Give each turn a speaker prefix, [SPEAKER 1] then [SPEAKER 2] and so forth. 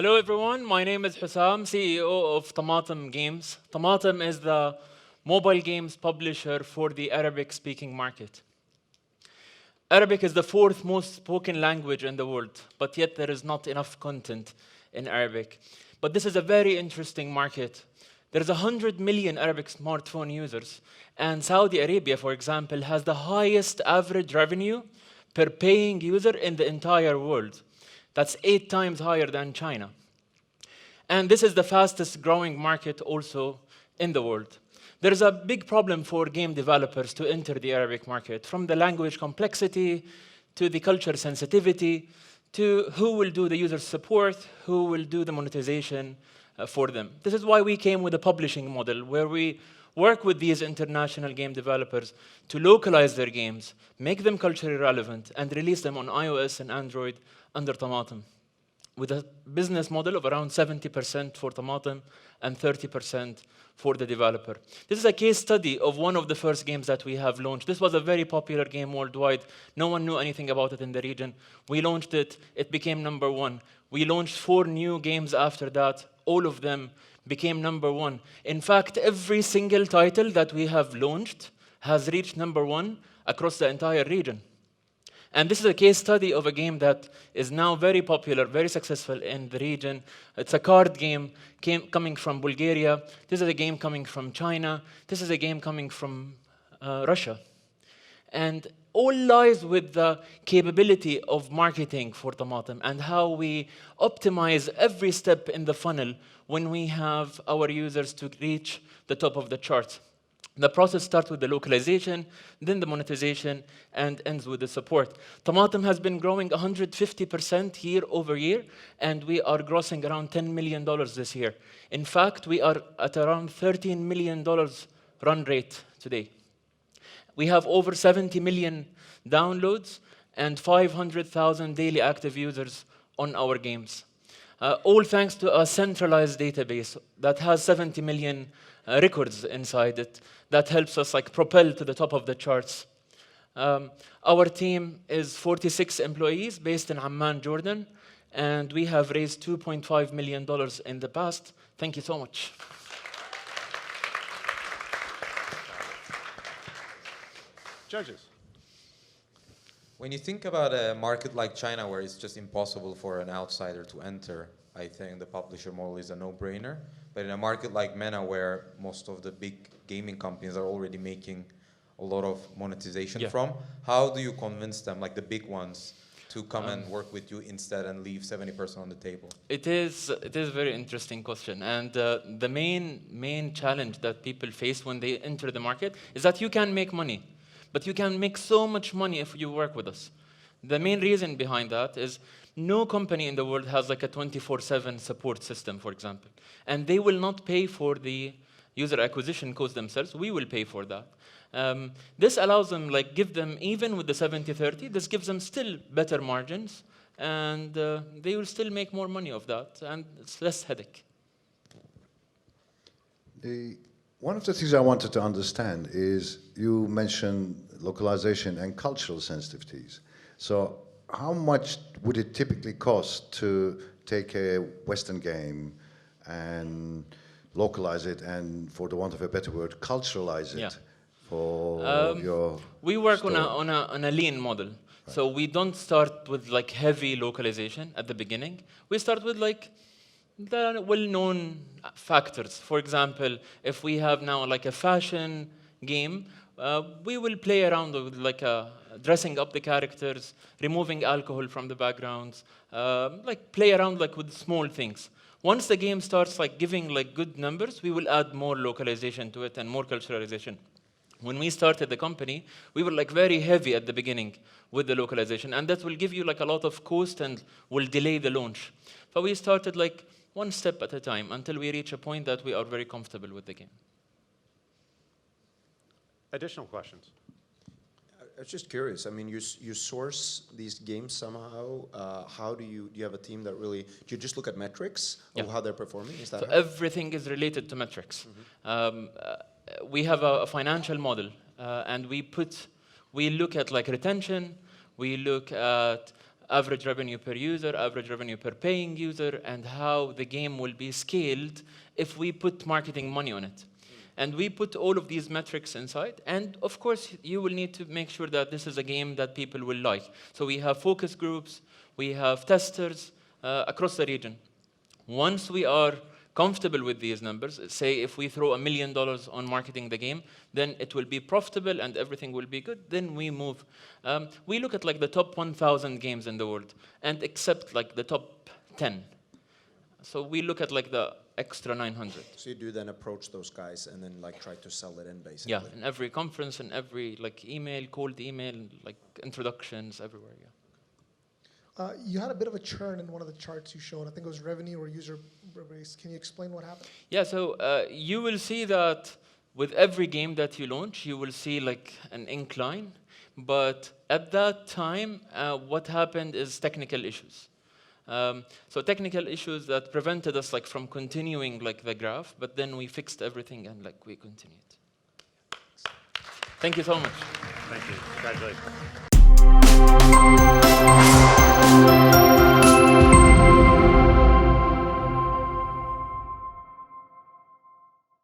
[SPEAKER 1] Hello everyone, my name is Hussam, CEO of Tamatem Games. Tamatem is the mobile games publisher for the Arabic-speaking market. Arabic is the fourth most spoken language in the world, but yet there is not enough content in Arabic. But this is a very interesting market. There's 100 million Arabic smartphone users, and Saudi Arabia, for example, has the highest average revenue per paying user in the entire world. That's 8 times higher than China. And this is the fastest growing market also in the world. There is a big problem for game developers to enter the Arabic market, from the language complexity to the culture sensitivity to who will do the user support, who will do the monetization for them. This is why we came with a publishing model where we work with these international game developers to localize their games, make them culturally relevant, and release them on iOS and Android under Tamatem, with a business model of around 70% for Tamatem and 30% for the developer. This is a case study of one of the first games that we have launched. This was a very popular game worldwide. No one knew anything about it in the region. We launched it. It became #1. We launched 4 new games after that. All of them became #1. In fact, every single title that we have launched has reached #1 across the entire region. And this is a case study of a game that is now very popular, very successful in the region. It's a card game coming from Bulgaria. This is a game coming from China. This is a game coming from Russia. And all lies with the capability of marketing for Tamatem and how we optimize every step in the funnel when we have our users to reach the top of the chart. The process starts with the localization, then the monetization, and ends with the support. Tamatem has been growing 150% year over year, and we are grossing around $10 million this year. In fact, we are at around $13 million run rate today. We have over 70 million downloads and 500,000 daily active users on our games. All thanks to a centralized database that has 70 million records inside it that helps us propel to the top of the charts. Our team is 46 employees based in Amman, Jordan, and we have raised $2.5 million in the past. Thank you so much.
[SPEAKER 2] Judges.
[SPEAKER 3] When you think about a market like China, where it's just impossible for an outsider to enter, I think the publisher model is a no-brainer. But in a market like MENA, where most of the big gaming companies are already making a lot of monetization from, how do you convince them, like the big ones, to come and work with you instead and leave 70% on the table?
[SPEAKER 1] It is a very interesting question. And the main challenge that people face when they enter the market is that you can make money. But you can make so much money if you work with us. The main reason behind that is no company in the world has like a 24/7 support system, for example. And they will not pay for the user acquisition costs themselves. We will pay for that. This allows them, give them, even with the 70/30, this gives them still better margins. And they will still make more money of that. And it's less headache.
[SPEAKER 4] One of the things I wanted to understand is you mentioned localization and cultural sensitivities. So how much would it typically cost to take a Western game and localize it and, for the want of a better word, culturalize it for your
[SPEAKER 1] We work
[SPEAKER 4] store?
[SPEAKER 1] on a lean model. Right. So we don't start with heavy localization at the beginning. We start with the well-known factors. For example, if we have now a fashion game, we will play around with dressing up the characters, removing alcohol from the backgrounds, play around with small things. Once the game starts giving good numbers, we will add more localization to it and more culturalization. When we started the company, we were very heavy at the beginning with the localization, and that will give you a lot of cost and will delay the launch. But we started one step at a time until we reach a point that we are very comfortable with the game.
[SPEAKER 2] Additional questions?
[SPEAKER 5] I was just curious. I mean, you source these games somehow. How do you have a team that really, do you just look at metrics of how they're performing? Is that
[SPEAKER 1] so everything is related to metrics. We have a financial model, and we look at retention, we look at average revenue per user, average revenue per paying user, and how the game will be scaled if we put marketing money on it. And we put all of these metrics inside. And of course, you will need to make sure that this is a game that people will like. So we have focus groups, we have testers across the region. Once we are comfortable with these numbers, say if we throw $1 million on marketing the game, then it will be profitable and everything will be good, then we move. We look at like the top 1,000 games in the world and accept like the top 10. So we look at like the extra 900.
[SPEAKER 5] So you do then approach those guys and then like try to sell it in basically.
[SPEAKER 1] Yeah, in every conference, in every like email, cold email, like introductions, everywhere, yeah.
[SPEAKER 6] You had a bit of a churn in one of the charts you showed. I think it was revenue or user base. Can you explain what happened?
[SPEAKER 1] Yeah, so you will see that with every game that you launch, you will see like an incline. But at that time, what happened is technical issues. So technical issues that prevented us like from continuing like the graph, but then we fixed everything and like we continued. Thank you so much.
[SPEAKER 2] Thank you. Congratulations.